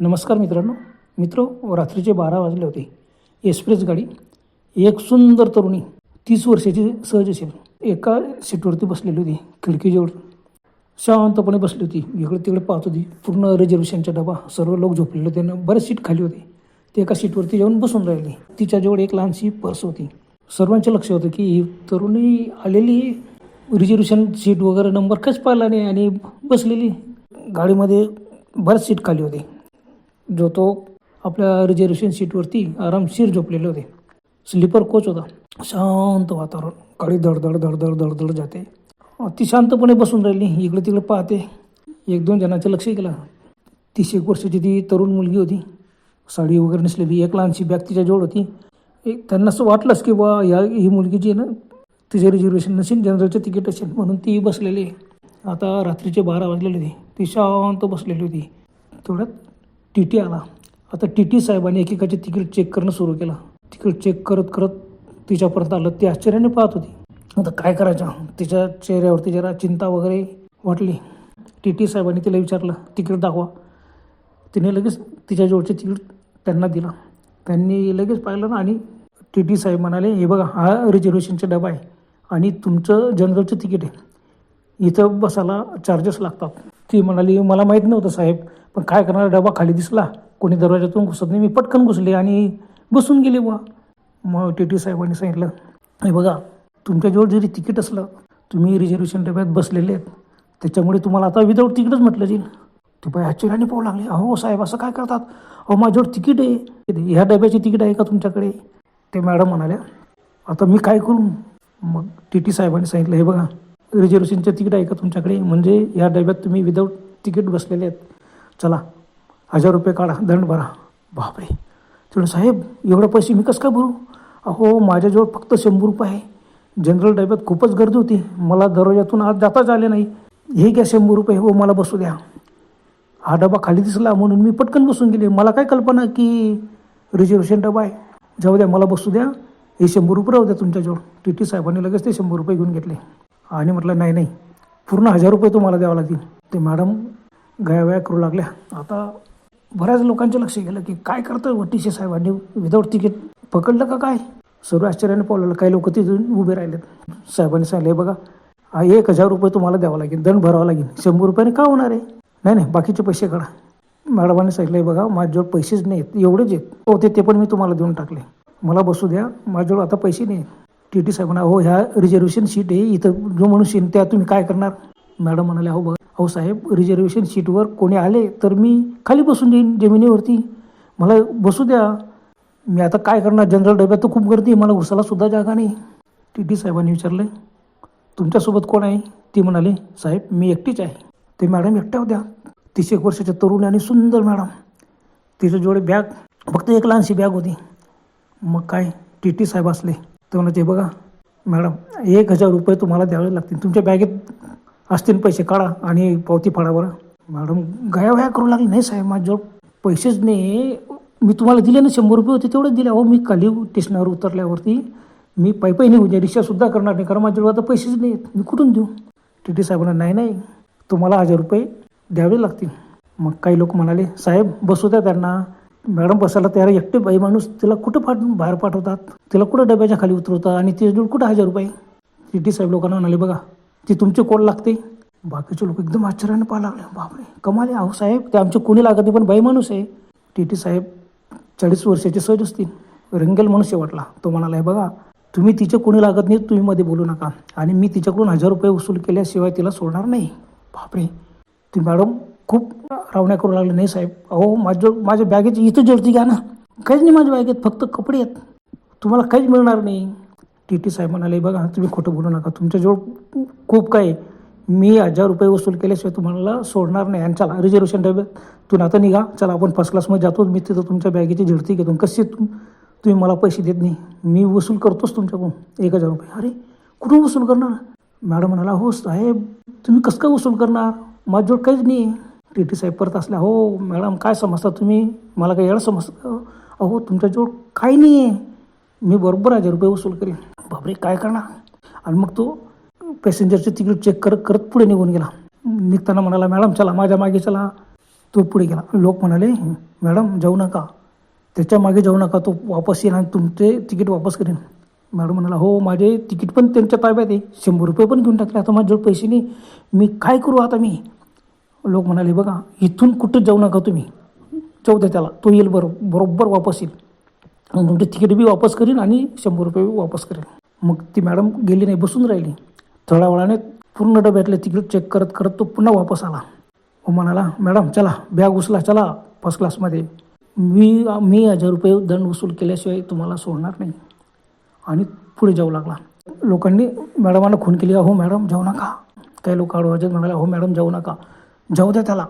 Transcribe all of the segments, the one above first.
नमस्कार मित्र रात्रीचे 12 वाजले होते. एक्सप्रेस गाडी, एक सुंदर तरुणी 30 वर्षाची सहज असेल एका सीटवरती बसलेली होती. खिडकीजवळ शांतपणे बसली होती. इकडे तिकडे पाहत होती. पूर्ण रिझर्वेशनचा डबा, सर्व लोक झोपलेले होते. बरेच सीट खाली होते. ते एका सीटवरती जाऊन बसून राहिली. तिच्याजवळ एक लहानशी पर्स होती. सर्वांचे लक्ष होतं की ही तरुणी आलेली रिझर्वेशन सीट वगैरे नंबर काहीच पाहिला नाही आणि बसलेली. गाडीमध्ये बरेच सीट खाली होते. जो तो आपल्या रिझर्वेशन सीटवरती आरामशीर झोपलेले होते. स्लीपर कोच होता. शांत वातावरण. गाडी धडधड धडधड धडधड जाते. ती शांतपणे बसून राहिली. इकडे तिकडे पाहते. 1-2 जणांचं लक्ष केलं. 30 वर्षाची ती तरुण मुलगी होती. साडी वगैरे नसलेली. एक लहानशी बॅग तिच्याजवळ होती. त्यांना असं वाटलंच की बा ही मुलगी जी आहे ना, तिचे रिझर्वेशन नसेल, जनरलचं तिकीट असेल म्हणून ती बसलेली. आता रात्रीचे 12 वाजलेले होते. ती शांत बसलेली होती. तेवढ्यात TT आला. आता TT साहेबांनी एकेकाचे तिकीट चेक करणं सुरू केलं. तिकीट चेक करत करत तिच्यापर्यंत आलं. ती आश्चर्याने पाहत होती. आता काय करायचं? तिच्या चेहऱ्यावरती जरा चिंता वगैरे वाटली. TT साहेबांनी तिला विचारलं, तिकीट दाखवा. तिने लगेच तिच्याजवळचे तिकीट त्यांना दिलं. त्यांनी लगेच पाहिलं ना आणि TT साहेब म्हणाले, हे बघा, हा रिझर्वेशनचा डबा आहे आणि तुमचं जनरलचं तिकीट आहे. इथं बसायला चार्जेस लागतात. ती म्हणाली, मला माहीत नव्हतं साहेब, पण काय करणार, डबा खाली दिसला, कोणी दरवाजातून घुसत नाही, मी पटकन घुसले आणि बसून गेले बुवा. मग TT साहेबांनी सांगितलं, हे बघा, तुमच्याजवळ जरी तिकीट असलं, तुम्ही रिझर्वेशन डब्यात बसलेले आहेत, त्याच्यामुळे तुम्हाला आता विदाऊट तिकीटच म्हटलं जाईल. ती बाई आश्चर्याने पाहू लागली. अहो साहेब, असं काय करतात? अहो माझ्याजवळ तिकीट आहे. ह्या डब्याचे तिकीट आहे का तुमच्याकडे? ते मॅडम म्हणाल्या, आता मी काय करू? मग TT साहेबांनी सांगितलं, हे बघा, रिझर्वेशनचं तिकीट आहे का तुमच्याकडे? म्हणजे ह्या डब्यात तुम्ही विदाऊट तिकीट बसलेले आहेत. चला, 1000 रुपये काढा, दंड भरा. बापरे! तेवढं साहेब, एवढे पैसे मी कसं काय भरू? अहो माझ्याजवळ फक्त 100 रुपये आहे. जनरल डब्यात खूपच गर्दी होती. मला दरवाजातून आज जाताच आले नाही. हे घ्या 100 रुपये, हो मला बसू द्या. हा डबा खाली दिसला म्हणून मी पटकन बसून गेले. मला काय कल्पना की रिझर्वेशन डबा आहे. जाऊ द्या, मला बसू द्या. हे 100 रुपये राहू द्या तुमच्याजवळ. TT साहेबांनी लगेच ते 100 रुपये घेऊन घेतले आणि म्हटलं, नाही, पूर्ण 1000 रुपये तुम्हाला द्यावं लागतील. ते मॅडम गयावया करू लागल्या. आता बऱ्याच लोकांचे लक्ष गेलं की काय करतं TT साहेबांनी, विदाऊट तिकीट पकडलं का काय? सर्व आश्चर्याने पावलेलं. काही लोक तिथून उभे राहिलेत. साहेबांनी सांगितले, बघा, 1000 रुपये तुम्हाला द्यावं लागेल, दंड भरावा लागेल. 100 रुपयाने का होणार आहे? नाही, बाकीचे पैसे काढा. मॅडमांनी सांगितलं, बघा, माझ्याजवळ पैसेच नाही आहेत, एवढेच आहेत. हो, ते पण मी तुम्हाला देऊन टाकले. मला बसू द्या, माझ्याजवळ आता पैसे नाही आहेत. TT साहेबांना, हो, ह्या रिझर्वेशन सीट आहे, इथं जो माणूस येईल त्या तुम्ही काय करणार? मॅडम म्हणाले, हो बघा, अहो साहेब, रिझर्वेशन सीटवर कोणी आले तर मी खाली बसून देईन जमिनीवरती. मला बसू द्या. मी आता काय करणार? जनरल डब्यात तर खूप गर्दी आहे, मला घुसायला सुद्धा जागा नाही. TT साहेबांनी विचारले, तुमच्यासोबत कोण आहे? ती म्हणाली, साहेब, मी एकटीच आहे. ते मॅडम एकट्या होत्या. 30 वर्षाच्या तरुण आणि सुंदर मॅडम. तिच्याजवळ बॅग, फक्त एक लहानशी बॅग होती. मग काय, TT साहेब असले तर म्हणायचे, बघा मॅडम, 1000 रुपये तुम्हाला द्यावे लागतील. तुमच्या बॅगेत असतील पैसे, काढा आणि पावती फाडा बरं. मॅडम गयावया करू लागली, नाही साहेब, माझ्याजवळ पैसेच नाही. मी तुम्हाला दिले ना, 100 रुपये होते तेवढेच दिले. अहो, मी खाली स्टेशनवर उतरल्यावरती मी पायी निघून जाईल, रिक्षासुद्धा करणार नाही, कारण माझ्याजवळ आता पैसेच नाही आहेत, मी कुठून देऊ? TT साहेबांना, नाही, तुम्हाला 1000 रुपये द्यावे लागतील. मग काही लोक म्हणाले, साहेब बसू द्या त्यांना. मॅडम बसायला तयार. एकटे बाई माणूस, तिला कुठं बाहेर पाठवतात? तिला कुठं डब्याच्या खाली उतरवतात? आणि तिच्याजवळ कुठं 1000 रुपये? TT साहेब लोकांना म्हणाले, बघा, ती तुमचे कोण लागते? बाकीचे लोक एकदम आश्चर्याने पाहायला लागले. बापरे, कमाल आहे. अहो साहेब, ते आमचे कोणी लागत नाही, पण बाई माणूस आहे. TT साहेब 40 वर्षाचे सहज असतील. रंगेल मनुष्य वाटला. तो म्हणाला, बघा, तुम्ही तिचे कोणी लागत नाही, तुम्ही मध्ये बोलू नका, आणि मी तिच्याकडून 1000 रुपये वसूल केल्याशिवाय तिला सोडणार नाही. बापरे, ती मॅडम खूप रावण्या करू लागली. नाही साहेब, अहो माझ्या बॅगेची इथं जळती घ्या ना. काहीच नाही माझ्या बॅगेत, फक्त कपडे आहेत, तुम्हाला काहीच मिळणार नाही. TT साहेब म्हणाले, बघा, तुम्ही खोटं बोलू नका, तुमच्याजवळ खूप काय, मी 1000 रुपये वसूल केल्याशिवाय तुम्हाला सोडणार नाही. आणि चला, रिझर्वेशन डब्यातून आता निघा, चला आपण फर्स्ट क्लासमध्ये जातो. मी तिथं तुमच्या बॅगेची झडती घेतो. कसे तुम्ही मला पैसे देत नाही, मी वसूल करतोच तुमच्याकडून 1000 रुपये. अरे, कुठून वसूल करणार? मॅडम म्हणाला, हो साहेब, तुम्ही कसं काय वसूल करणार? माझ्याजवळ काहीच नाही. TT साहेब परत असल्या, हो मॅडम, काय समजता तुम्ही? मला काही एवढं समजतं? अहो, तुमच्याजवळ काही नाही आहे, मी बरोबर 1000 रुपये वसूल करेन. बापरे, काय करणार? आणि मग तो पॅसेंजरचे तिकीट चेक करत पुढे निघून गेला. निघताना म्हणाला, मॅडम चला, माझ्या मागे चला. तो पुढे गेला. लोक म्हणाले, मॅडम जाऊ नका, त्याच्या मागे जाऊ नका, तो वापस येईल आणि तुमचे तिकीट वापस करेन. मॅडम म्हणाला, हो माझे तिकीट पण त्यांच्या ताब्यात आहे, 100 रुपये पण घेऊन टाकले, आता माझ्याजवळ पैसे नाही, मी काय करू आता मी. लोक म्हणाले, बघा इथून कुठं जाऊ नका तुम्ही, जाऊ द्या त्याला, तो येईल बरोबर वापस येईल, तुमचे तिकीट बी वापस करीन आणि 100 रुपये बी वापस करेन. मग ती मॅडम गेली नाही, बसून राहिली. थोड्या वेळाने पूर्ण डब्यातले तिकीट चेक करत करत तो पुन्हा वापस आला. हो म्हणाला, मॅडम चला बॅग उचला, चला फर्स्ट क्लासमध्ये, मी 1000 रुपये दंड वसूल केल्याशिवाय तुम्हाला सोडणार नाही. आणि पुढे जाऊ लागला. लोकांनी मॅडमांना खून केली, हो मॅडम जाऊ नका. काही लोक आडवाजत म्हणाले, हो मॅडम जाऊ नका, जाऊ द्या त्याला.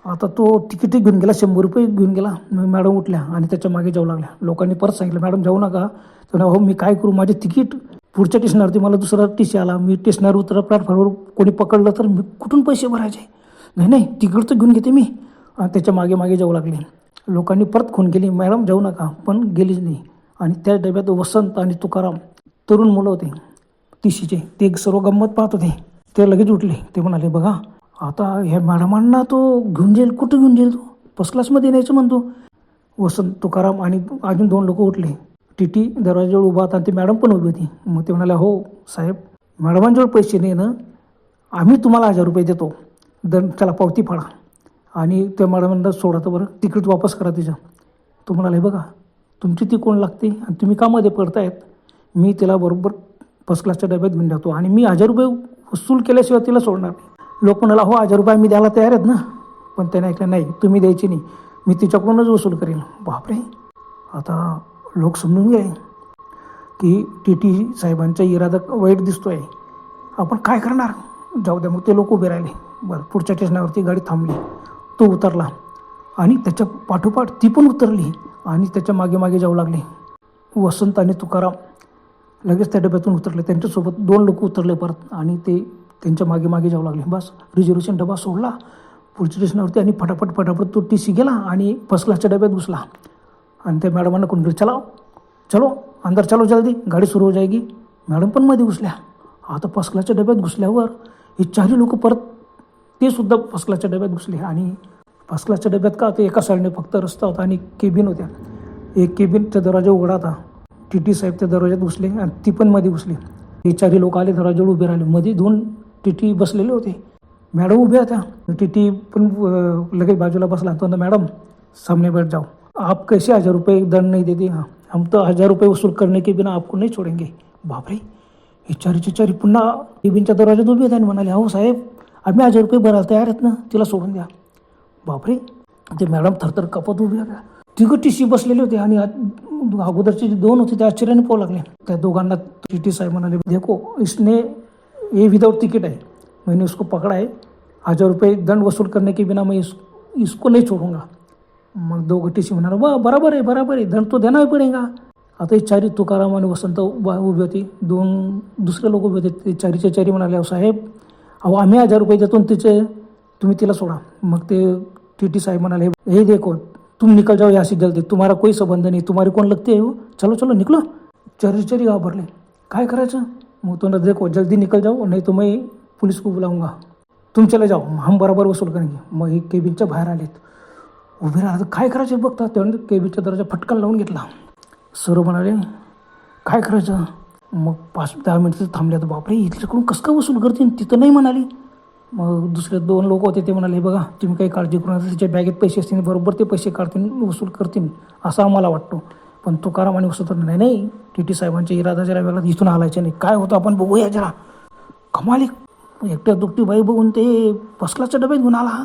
आता तो तिकीटही घेऊन गेला, 100 रुपये घेऊन गेला. मॅडम उठल्या आणि त्याच्या मागे जाऊ लागल्या. लोकांनी परत सांगितलं, मॅडम जाऊ नका. तर हो मी काय करू, माझे तिकीट पुढच्या स्टेशनवरती मला दुसरा टी आला, मी स्टेशनवर उतरा, प्लॅटफॉर्मवर कोणी पकडलं तर मी कुठून पैसे भरायचे. नाही तिकीट तर घेऊन घेते मी. त्याच्या मागे मागे जाऊ लागले. लोकांनी परत खून केली, मॅडम जाऊ नका, पण गेलीच नाही. आणि त्या डब्यात वसंत आणि तुकाराम तरुण मुलं होते 30चे, ते सर्व गंमत पाहत होते. ते लगेच उठले. ते म्हणाले, बघा आता ह्या मॅडमांना तो घेऊन जाईल, कुठं घेऊन जाईल, तो फर्स्ट क्लासमध्ये न्यायचं म्हणतो. वसंत, तुकाराम आणि अजून 2 लोक उठले. टी दरवाजाजवळ उभा होता आणि ती मॅडम पण उभी होती. मग ते म्हणाले, हो साहेब मॅडमांजवळ पैसे नाही ना, आम्ही तुम्हाला 1000 रुपये देतो, दंड त्याला पावती फाडा आणि त्या मॅडमांना सोडा, तर बरं तिकीट वापस करा तिचं. तो म्हणाले, बघा तुमची ती कोण लागते आणि तुम्ही कामध्ये पडतायत, मी तिला बरोबर फर्स्ट क्लासच्या डब्यात घेऊन जातो आणि मी 1000 रुपये वसूल केल्याशिवाय तिला सोडणार नाही. लोक म्हणाला, हो 1000 रुपये आम्ही द्यायला तयार आहेत ना. पण त्याने ऐकलं, नाही तुम्ही द्यायची नाही, मी तिच्याकडूनच वसूल करेन. बापरे, आता लोक समजून गेले की टी साहेबांचा इरादा वाईट दिसतो आहे, आपण काय करणार, जाऊ द्या. मग ते लोक उभे राहिले. बरं, पुढच्या स्टेशनावरती गाडी थांबली. तो उतरला आणि त्याच्या पाठोपाठ ती पण उतरली आणि त्याच्या मागे मागे जाऊ लागले. वसंत आणि तुकाराम लगेच त्या डब्यातून उतरले. त्यांच्यासोबत 2 लोक उतरले परत आणि ते त्यांच्या मागे मागे जाऊ लागले. बस रिझर्वेशन डबा सोडला पुढच्या स्टेशनवरती आणि फटाफट तो टी गेला आणि फर्स्ट क्लासच्या डब्यात घुसला. आणि त्या मॅडमांना कोण चलाव चलो अंदर चलो जल्दी, गाडी सुरू हो जाएगी. मॅडम पण मध्ये घुसल्या. आता फर्स्ट क्लासच्या डब्यात घुसल्यावर हे 4 लोक परत ते सुद्धा फर्स्ट क्लासच्या डब्यात घुसले. आणि फर्स्ट क्लासच्या डब्यात का, ते एका साईडने फक्त रस्ता होता आणि केबिन होत्या. एक केबिनचा दरवाजा उघडा होता. टी साहेब त्या दरवाज्यात घुसले आणि ती पण मध्ये घुसली. हे 4 लोक आले, दरवाजावर उभे राहिले. मध्ये 2 टी बसलेले होते. मॅडम उभ्या होत्या. टी पण लगेच बाजूला बसला. तो मॅडम सामने बैठ जाओ, आप कैसे 1000 रुपये दंड नहीं देते, हाँ हम तो 1000 रुपये वसूल करने के बिना आपको नहीं छोडेंगे. बापरे, हे 4 पुन्हा केबिनच्या दरवाज्यात उभे होते आणि म्हणाले, हो साहेब आम्ही 1000 रुपये भरायला तयार आहेत ना, तिला सोडून द्या. बापरे, ते मॅडम थरथर कपत उभी होत्या. 3 टी बसलेले होते आणि अगोदरचे जे 2 होते ते आश्चर्याने पाहू लागले. त्या दोघांना टी साहेब म्हणाले, देखो इसने ये विदाउट तिकीट है, मैंने उसको पकड़ा है, 1000 रुपये दंड वसूल करने के बिना मैं इसको नहीं छोडूंगा. मग 2 टी म्हणाले, बराबर आहे, दंड तो देना पडेगा. आता हे 4 तुकाराम आणि वसंत उभे होते. 2 दुसरे लोक उभे होते. ते 4 म्हणाले, साहेब अहो आम्ही 1000 रुपये देतो तिचे, तुम्ही तिला सोडा. मग ते टी साहेब म्हणाले, हे देखो तुम निकल जाओ यहाँ से जल्दी, तुम्हारा कोई संबंध नहीं, तुम्हारी कोण लगते है हो, चलो निकलो. 4 घाबरले, काय करायचं. मग तो देखो जल्दी निकल जाओ, नहीं तो मैं पुलिस को बुलाऊंगा, तुम चले जाओ, हम बराबर वसूल करेंगे. मग हे केबिनच्या बाहेर आलेत. उभे राहतात, काय करायचं बघता. त्याने केबिनचा दरवाजा फटकन लावून घेतला. सर्व म्हणाले, काय करायचं. मग 5-10 मिनिटं थांबले. तर बापरे, इथल्याकडून कसं काय वसूल करतील, तिथं नाही म्हणाली. मग दुसरे 2 लोक होते. ते म्हणाले, बघा तुम्ही काही काळजी करू नका, तिच्या बॅगेत पैसे असतील, बरोबर ते पैसे काढतील, वसूल करतील असं आम्हाला वाटतो. पण तुकाराम आणि वसंत नाही, टी साहेबांच्या इरादा जरा वेगळा, इथून हालायचे नाही, काय होतं आपण बघूया जरा. कमाली, एकट्या दुकटी बाई बघून ते फर्स्ट क्लासच्या डब्यात घेऊन आला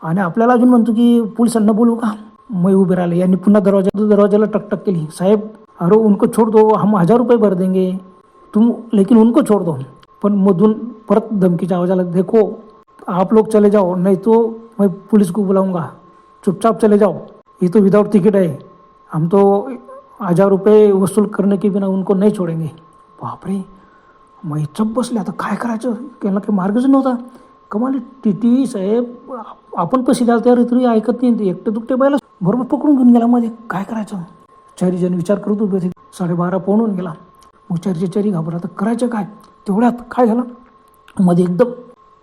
आणि आपल्याला अजून म्हणतो की पोलिसांना बोलू का. मग उभे राहिले. यांनी पुन्हा दरवाजाला टकटक केली. साहेब अरे उनको छोड़ दो, हम 1000 रुपये भर देंगे, तुम लेकिन उनको छोड़ दो. पण मधून परत धमकीच्या आवाजाला, देखो आप लोग चले जाओ, नहीं तो मैं पुलिस को बुलाऊंगा, चुपचाप चले जाओ, ये तो विदाउट तिकीट है, हम तो 1000 रुपये वसूल करने के बिना उनको नहीं छोडेंगे. बापरे, मग चप बसले. आता काय करायचं, त्यांना काही मार्गच नव्हता. कमाल, टी साहेब आपण पैसे द्याल तयार तरी ऐकत नाही. एकटे दुकटे बायला बरोबर पकडून घेऊन गेला मध्ये. काय करायचं. 4 जण विचार करत उभे होते. 12:30 पावून गेला. मग 4 घाबरला. तर करायचं काय. तेवढ्यात काय झालं, मध्ये एकदम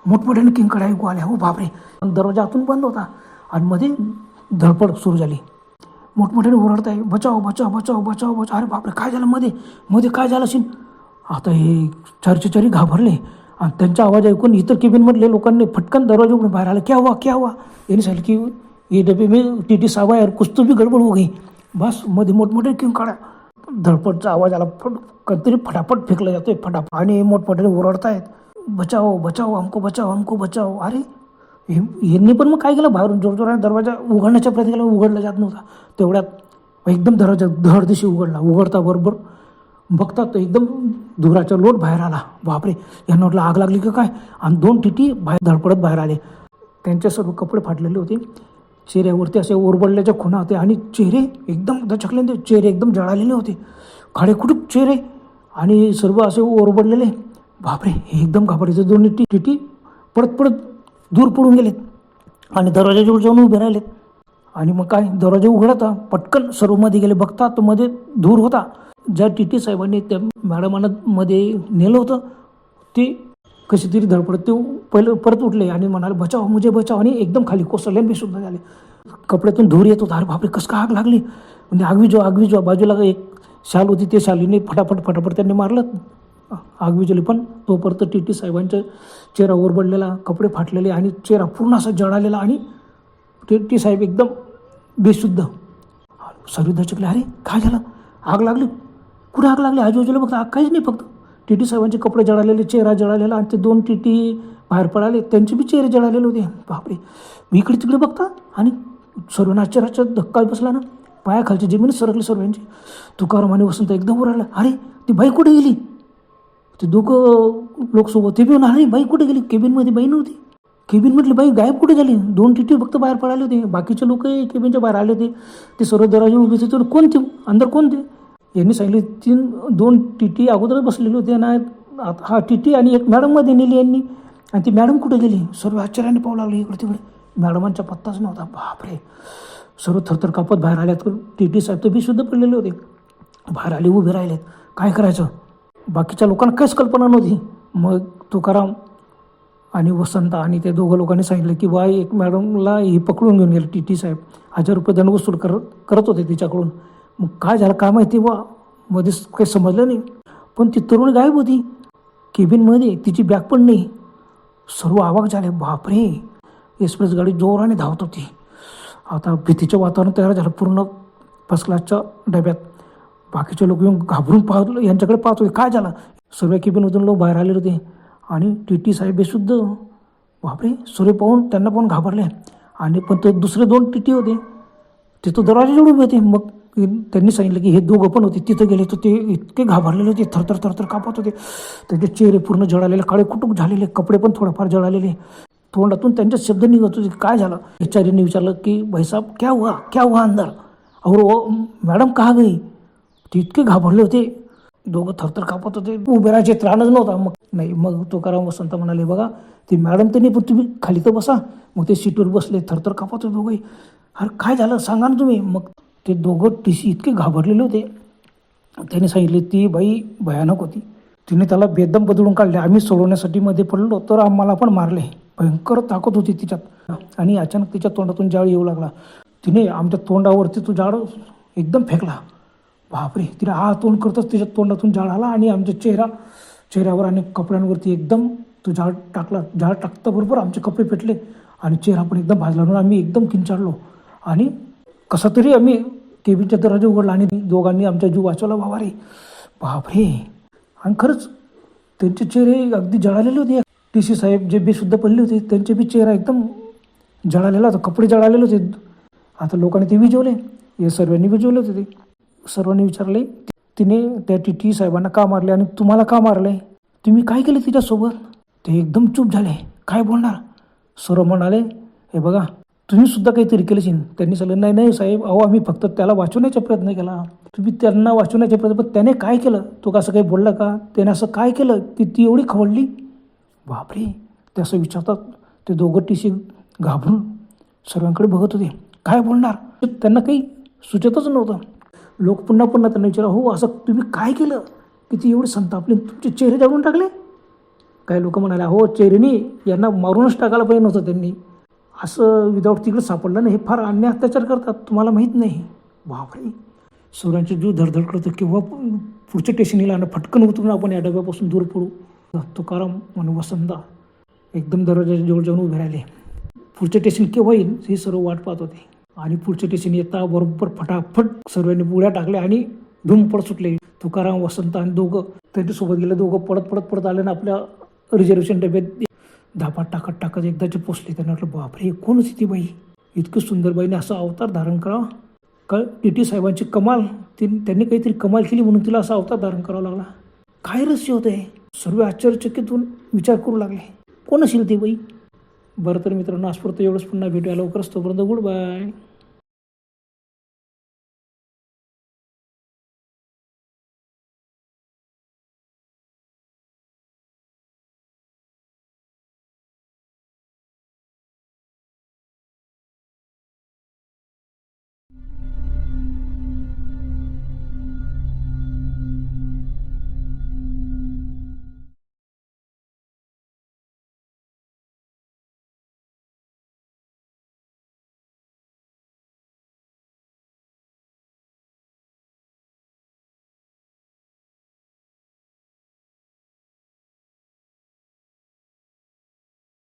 मोठमोठ्याने किंकाळ्या ऐकू आल्या. हो बापरे, दरवाजा आतून बंद होता आणि मध्ये धडपड सुरू झाली. मोठमोठ्याने ओरडत आहे, बचाव बचाव बचाव बचाव बचाव. अरे बापरे, काय झालं मध्ये मध्ये काय झालं असेल. आता हे चारी घाबरले आणि त्यांचा आवाज ऐकून इतर केबिनमधले लोकांनी फटकन दरवाजा उघडून बाहेर आले. क्या हुआ क्या हुआ. यांनी सांगितलं की ये डबे में टी साहब यार कुछ तो भी गडबड हो गई. बस मध्ये मोठमोठे क्यों काढा. धडपडचा आवाज आला, कधीतरी फटाफट फेकला जातोय फटाफट आणि मोठमोठ्याने ओरडतायत, बचाओ बचाओ हमको बचाओ. अरे यांनी पण मग काय केलं, बाहेरून जोरजोराने दरवाजा उघडण्याच्या प्रयत्न केला, उघडला जात नव्हता. तेवढ्यात एकदम दरवाजा धडदिशी उघडता बरोबर बघतात तर एकदम धुराचा लोट बाहेर आला. बापरे, यांना वाटलं आग लागली का काय. आणि 2 टीटी बाहेर धडपडत बाहेर आले. त्यांचे सर्व कपडे फाटलेले होते, चेहऱ्यावरती असे ओरबडल्याच्या खुणा होत्या आणि चेहरे एकदम दचकले, चेहरे एकदम जळालेले होते, खाडेखुटूक चेहरे आणि सर्व असे ओरबडलेले. बापरे, हे एकदम घाबरायचे. 2 टीटी पडत दूर पडून गेलेत आणि दरवाजाजवळ जाऊन उभे राहिलेत. आणि मग काय, दरवाजा उघडता पटकन सर्व मध्ये गेले. बघता तर मध्ये धूर होता. ज्या टी साहेबांनी त्या मॅडमांना मध्ये नेलं होतं ते कशी तरी धडपडत ते पहिलं परत उठले आणि म्हणाले बचाव मुझे बचाव. आणि एकदम खाली कोसळले आणि बेशुद्ध झाले. कपड्यातून धूर येत होता. अरे बापरे, कसं काय आग लागली. म्हणजे आग विजवा. बाजूला एक शाल होती, ते शालीने फटाफट त्यांनी मारलं, आग विजवली. पण तोपर्यंत टी साहेबांचा चेहरा ओरबडलेला, कपडे फाटलेले आणि चेहरा पूर्ण असा जळालेला आणि टी साहेब एकदम बेशुद्ध. सर्व दचकले, अरे काय झालं, आग लागली. कुठे आग लागली. आजूबाजूला बघता आग काहीच नाही, फक्त टी साहेबांचे कपडे जळालेले, चेहरा जळालेला आणि ते 2 टी बाहेर पडाले, त्यांचे बी चेहरे जळालेले होते. बापरे, मी इकडे तिकडे बघता आणि सर्व आश्चर्याचा धक्का बसला ना, पायाखालची जमीनच सरकली सर्वांची. तुकाराम आणि वसंत एकदम ओरडला, अरे ती बाई कुठे गेली. ते 2 लोक सोबत ते बी म्हणा, अरे बाई कुठे गेली. केबिनमध्ये बाई नव्हती. केबिनमधली बाई गायब कुठे झाली. 2 टी फक्त बाहेर पडाले होते, बाकीचे लोक केबिनच्या बाहेर आले होते. ते सर्व दरवाजे उभे होते. कोणते अंदर कोणते. यांनी सांगितले 2 टी अगोदरच बसलेले होते ना, हा टी आणि एक मॅडममध्ये नेली यांनी. आणि ती मॅडम कुठे गेली. सर्व आश्चर्याने पाहू लागले इकडे तिकडे. मॅडमांचा पत्ताच नव्हता. बापरे, सर्व थरथर कापत बाहेर आल्यात. टी साहेब तर बेशुद्ध पडलेले होते. बाहेर आले, उभे राहिलेत, काय करायचं. बाकीच्या लोकांना काहीच कल्पना नव्हती. मग तुकाराम आणि वसंत आणि त्या 2 लोकांनी सांगितलं की बा एक मॅडमला हे पकडून घेऊन गेले टी साहेब. 1000 रुपये दंड वसूल करत होते तिच्याकडून. मग काय झालं काय माहिती बा, मध्येच काही समजलं नाही. पण ती तरुणी गायब होती केबिनमध्ये, तिची बॅग पण नाही. सर्व अवाक झाले. बापरे, एक्सप्रेस गाडी जोराने धावत होती. आता भीतीचं वातावरण तयार झालं पूर्ण फर्स्ट क्लासच्या डब्यात. बाकीचे लोक येऊन घाबरून पाहत यांच्याकडे पाहत होते, काय झालं. सर्व केबिनमधून लोक बाहेर आलेले होते आणि टी साहेब बेशुद्ध. बापरे, सर्व पाहून त्यांना पण घाबरले. आणि पण ते दुसरे 2 टी होते, ते तो दरवाजा जोडून होते. मग त्यांनी सांगितलं की हे 2 पण होते, तिथं गेले तर ते इतके घाबरलेले होते, थरथर कापत होते. त्यांचे चेहरे पूर्ण जळालेले, काळेकुटुक झालेले, कपडे पण थोडेफार जळालेले. तोंडातून त्यांचे शब्द निघत होते, काय झालं. एचआरने विचारलं की भाई साहब क्या हुआ अंदर, और मॅडम कहाँ गई. ते इतके घाबरले होते, 2 थरथर कापत होते, उभे राहायचे त्राणच नव्हता. मग तुकाराम वसंत म्हणाले, बघा ती मॅडम तर नाही, पण तुम्ही खाली तर बसा. मग ते सीटवर बसले, थरथर कापत होते 2. अरे काय झालं सांगा ना तुम्ही. मग ते 2 टीसी इतके घाबरलेले होते. त्याने सांगितले ती बाई भयानक होती, तिने त्याला बेदम बदलून काढले. आम्ही सोडवण्यासाठी मध्ये पडलो तर आम्हाला पण मारले. भयंकर ताकद होती तिच्यात. आणि अचानक तिच्या तोंडातून जाळ येऊ लागला. तिने आमच्या तोंडावरती तो जाळ एकदम फेकला. बापरे, तिने तोंड करतच तिच्या तोंडातून जाळ आला आणि आमच्या चेहऱ्यावर आणि कपड्यांवरती एकदम तो जाळ टाकला. जाळ टाकता बरोबर आमचे कपडे पेटले आणि चेहरा पण एकदम भाजला. म्हणून आम्ही एकदम किंचाळलो आणि कसा तरी आम्ही केबिनचा दरवाजा उघडला आणि 2घांनी आमचा जीव वाचवला. बाबारे, बापरे. आणि खरंच त्यांचे चेहरे अगदी जळालेले होते. टी साहेब जे बेशुद्ध पडले होते त्यांचे बी चेहरा एकदम जळालेला होता, कपडे जळालेले होते. आता लोकांनी ते विजवले, हे सर्वांनी विजवले होते. ते सर्वांनी विचारले तिने त्या टी साहेबांना का मारले आणि तुम्हाला का मारले, तुम्ही काय केले तिच्यासोबत. ते एकदम चूप झाले, काय बोलणार. सर्व म्हणाले, हे बघा तुम्ही सुद्धा काहीतरी केलं. त्यांनी सांगितलं नाही साहेब, आम्ही फक्त त्याला वाचवण्याचा प्रयत्न केला. तुम्ही त्यांना वाचवण्याचा प्रयत्न, पण त्याने काय केलं, तो कसं काही बोलला का, त्याने असं काय केलं की ती एवढी खवळली. बापरे, ते असं विचारतात. ते 2 टीसी घाबरून सर्वांकडे बघत होते, काय बोलणार. त्यांना काही सुचतच नव्हतं. लोक पुन्हा त्यांना विचारा, हो असं तुम्ही काय केलं की ती एवढी संतापली, तुमचे चेहरे जाळून टाकले. काही लोक म्हणाले, हो चेहरेनी यांना मारूनच टाकायला पाहिजे नव्हतं त्यांनी. असं विदाऊट तिकडे सापडलं ना, हे फार अन्याय अत्याचार करतात, तुम्हाला माहीत नाही. बापरे, सर्वांचे जीव धडधड करतो. किंवा पुढच्या स्टेशनला ना फटकन उतरून आपण या डब्यापासून दूर पडू. तुकाराम आणि वसंता एकदम दरवाजाच्या जवळ जाऊन उभे राहिले. पुढचे स्टेशन केव्हा येईल हे सर्व वाट पाहत होते. आणि पुढचे स्टेशन येता बरोबर फटाफट सर्वांनी बुड्या टाकल्या आणि धूम पड सुटले. तुकाराम, वसंत आणि दोघं त्यांच्यासोबत गेले. दोघं पडत आले ना आपल्या रिझर्वेशन डब्यात धापा टाकत एकदाचे पोचले. त्यांना वाटलं बापरे, कोणच ती बाई, इतकं सुंदर बाईने असा अवतार धारण करावा. टी साहेबांची कमाल, त्यांनी काहीतरी कमाल केली म्हणून तिला असा अवतार धारण करावा लागला. काय रहस्य होतं आहे. सर्व आश्चर्यचकित होऊन विचार करू लागले, कोण असेल ती बाई. बरं तर मित्रांनो, आजपर्यंत एवढंच. पुन्हा भेटूया लवकरच. तोपर्यंत गुड बाय.